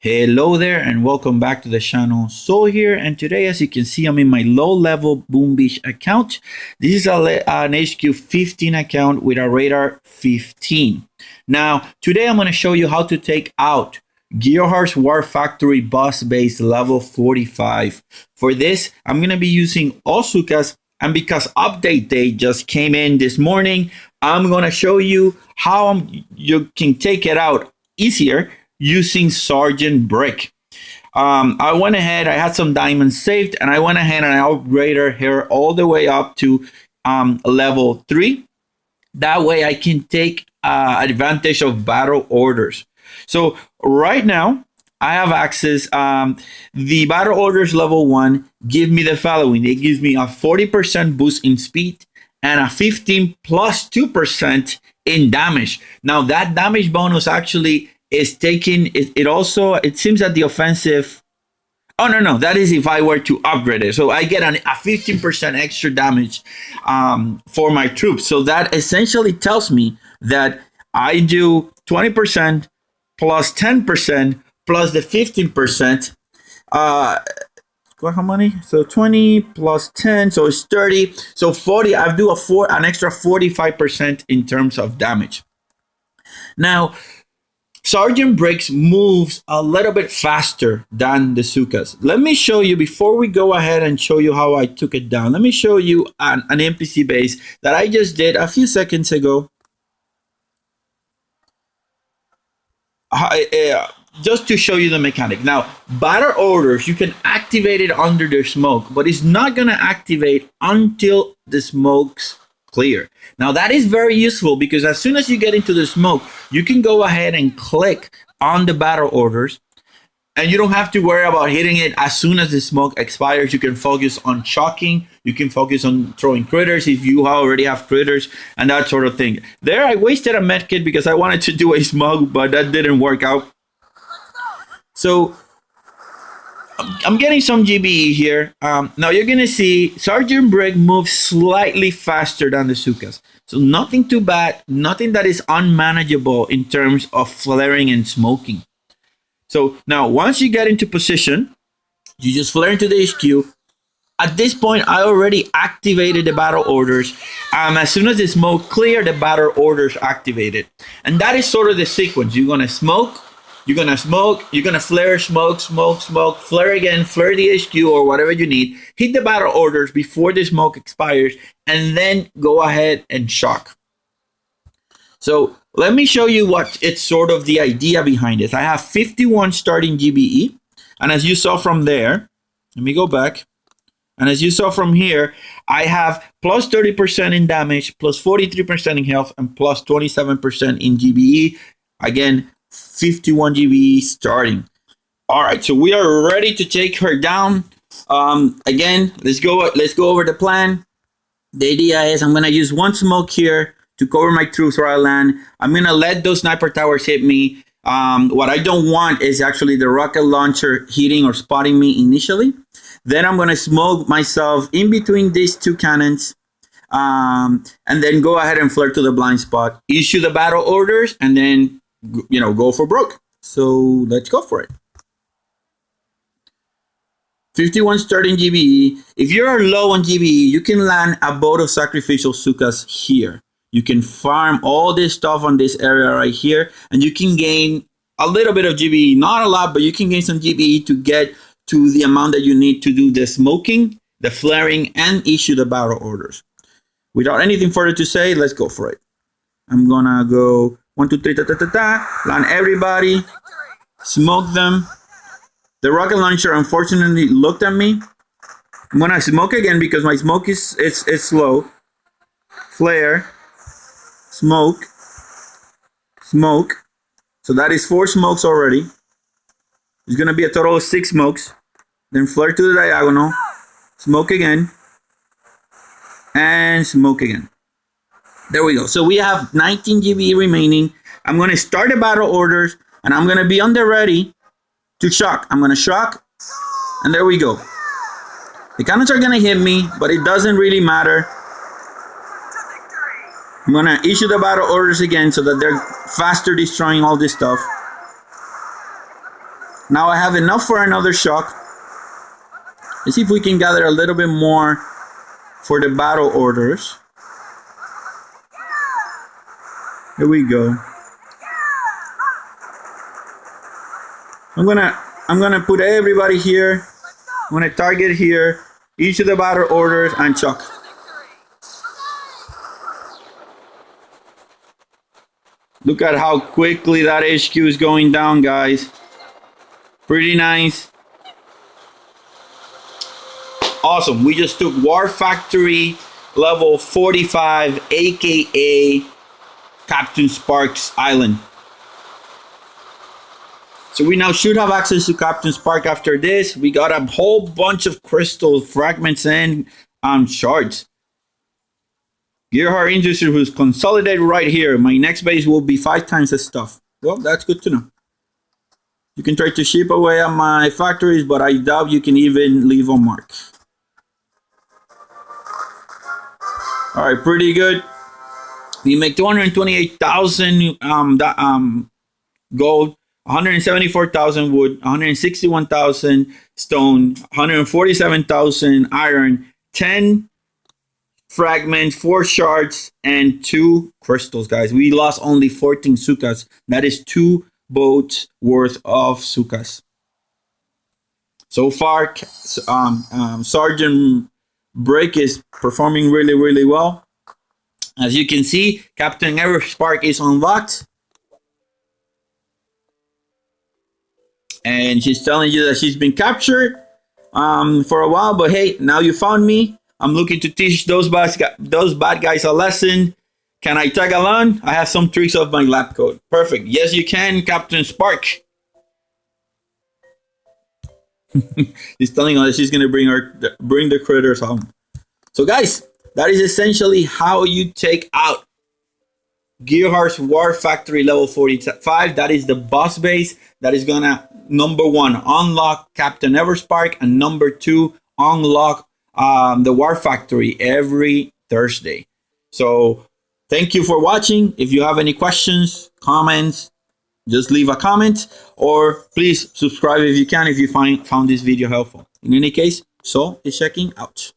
Hello there and welcome back to the channel. Soul here, and today, as you can see, I'm in my low-level Boom Beach account. This is an HQ 15 account with a Radar 15. Now, today I'm going to show you how to take out Gearheart War Factory boss base level 45. For this, I'm going to be using all zookas, and because update day just came in this morning, I'm going to show you how you can take it out easier using Srgt Brick. I went ahead, I had some diamonds saved, and I went ahead and I upgraded her all the way up to level 3. That way I can take advantage of battle orders. So right now, I have access. The battle orders level 1 give me the following. It gives me a 40% boost in speed and a 15 plus 2% in damage. Now that damage bonus actually is taking it also, it seems that the offensive, no, that is if I were to upgrade it. So I get a 15% extra damage for my troops. So that essentially tells me that I do 20% plus 10% plus the 15%. How many? So 20 plus 10, so it's 30. So 40, I do an extra 45% in terms of damage. Now, Srgt Brick moves a little bit faster than the zookas. Let me show you, before we go ahead and show you how I took it down, let me show you an NPC base that I just did a few seconds ago. Just to show you the mechanic. Now, battle orders, you can activate it under the smoke, but it's not going to activate until the smoke's clear. Now that is very useful because as soon as you get into the smoke, you can go ahead and click on the battle orders, and you don't have to worry about hitting it as soon as the smoke expires. You can focus on shocking, you can focus on throwing critters if you already have critters and that sort of thing. There, I wasted a medkit because I wanted to do a smoke, but that didn't work out. So I'm getting some GBE here. Now you're gonna see Srgt Brick moves slightly faster than the zookas. So nothing too bad, nothing that is unmanageable in terms of flaring and smoking. So now once you get into position, you just flare into the HQ. At this point, I already activated the battle orders. As soon as the smoke clear, the battle orders activated. And that is sort of the sequence. You're gonna smoke, you're gonna smoke, you're gonna flare, smoke, flare again, flare the HQ or whatever you need, hit the battle orders before the smoke expires, and then go ahead and shock. So let me show you what it's sort of the idea behind it. I have 51 starting GBE, and as you saw from there, let me go back, and as you saw from here, I have plus 30% in damage, plus 43% in health, and plus 27% in GBE. Again, 51 GBE starting. All right, so we are ready to take her down. Again, let's go over the plan. The idea is I'm gonna use one smoke here to cover my troops where I land. I'm gonna let those sniper towers hit me. What I don't want is actually the rocket launcher hitting or spotting me initially. Then I'm gonna smoke myself in between these two cannons, and then go ahead and flare to the blind spot, issue the battle orders, and then go for broke. So let's go for it. 51 starting GBE. If you're low on GBE, you can land a boat of sacrificial zookas here. You can farm all this stuff on this area right here, and you can gain a little bit of GBE. Not a lot, but you can gain some GBE to get to the amount that you need to do the smoking, the flaring, and issue the battle orders. Without anything further to say, let's go for it. I'm gonna go 1, 2, 3, land everybody, smoke them. The rocket launcher unfortunately looked at me. I'm gonna smoke again because my smoke is slow. Flare, smoke. So that is 4 smokes already. It's gonna be a total of 6 smokes. Then flare to the diagonal, smoke again, and smoke again. There we go. So we have 19 GBE remaining. I'm going to start the battle orders, and I'm going to be on the ready to shock. I'm going to shock, and there we go. The cannons are going to hit me, but it doesn't really matter. I'm going to issue the battle orders again so that they're faster destroying all this stuff. Now I have enough for another shock. Let's see if we can gather a little bit more for the battle orders. Here we go. I'm gonna put everybody here. I'm gonna target here each of the battle orders and chuck. Look at how quickly that HQ is going down, guys. Pretty nice. Awesome. We just took War Factory level 45, aka Captain Spark's Island. So we now should have access to Captain Spark after this. We got a whole bunch of crystal fragments and shards. Gearheart Industry who's consolidated right here. My next base will be 5 times the stuff. Well, that's good to know. You can try to ship away at my factories, but I doubt you can even leave a mark. All right, pretty good. We make 228,000 gold, 174,000 wood, 161,000 stone, 147,000 iron, 10 fragments, 4 shards, and 2 crystals, guys. We lost only 14 zookas. That is 2 boats worth of zookas. So far, Srgt Brick is performing really, really well. As you can see, Captain Everspark is unlocked. And she's telling you that she's been captured for a while. But hey, now you found me. I'm looking to teach those bad guys a lesson. Can I tag along? I have some tricks of my lab code. Perfect. Yes, you can, Captain Spark. She's telling us she's going to bring the critters home. So guys, that is essentially how you take out Gearheart War Factory level 45. That is the boss base that is going to, number 1, unlock Captain Everspark, and number 2, unlock the War Factory every Thursday. So thank you for watching. If you have any questions, comments, just leave a comment, or please subscribe if you can, if you found this video helpful. In any case, so is checking out.